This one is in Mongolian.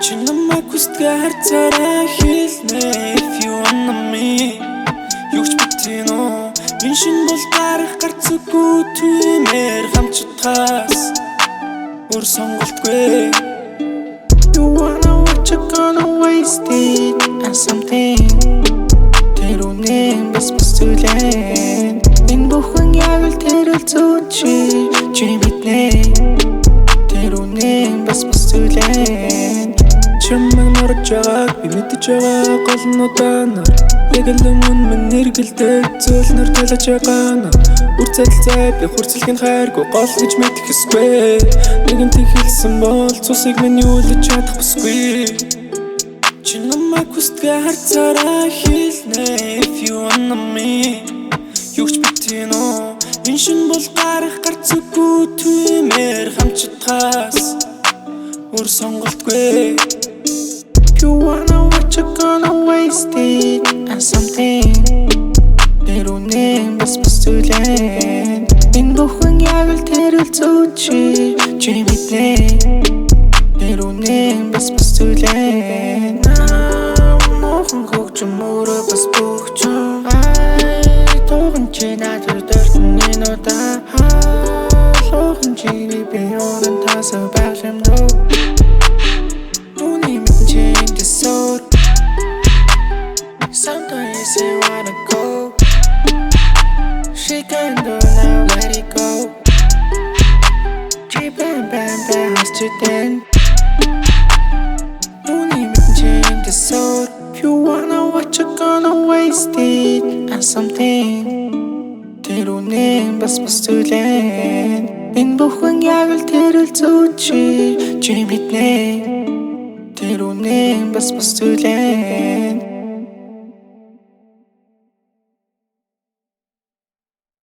Чи намайг хүсдэг харцаараа хэлнэ if you wanna me. Юуч битэн оо энэ шин бол гарах гарцгүй түмээр хамчтаас өөр сонголтгүй. You wanna what you gonna waste it on something. Тэрүүнээ бас түлэн энэ бүхэн яг л тэрэл зүүчи чи битнэ. Тэрүүнээ бас түлэн чамайг норж байгааг би мэдэж байгаа голнуудаа нар яг л өмнө минь нэргэлдэг зөөлнөр талаж байгаа. Үр цадалцай би хурцлгийн хайргүй гол гэж мэдэх эсгүй. Нэгэнтийг хэлсэн бол цусыг минь юулж чадах бүсгүй. Чи намайг хүсдэг харцаараа хэлнэ if you wanna me. Юуч битэн оо энэ шин бол гарах гарцгүй түмээр хамчтаас өөр сонголтгүй. You wanna what you gonna waste it on something. Тэрүүнээ бас түлэн энэ бүхэн яг л тэрэл зүүчи чи битнэ. Тэрүүнээ бас түлэн мохон хөгж мөрө бас бүгчэн тууган чи надад дөртөн нэнуудаа лохон чи би онон тасаа байхым дөө. Sometimes you wanna go. She can do now, let it go. Bam bam bam, student. You need me to change the soul. If you wanna what you gonna waste it on something. Тэрүүнээ бас түлэн энэ бүхэн яг л тэрэл зүүчи чи битнэ. Тэрүүнээ бас түлэн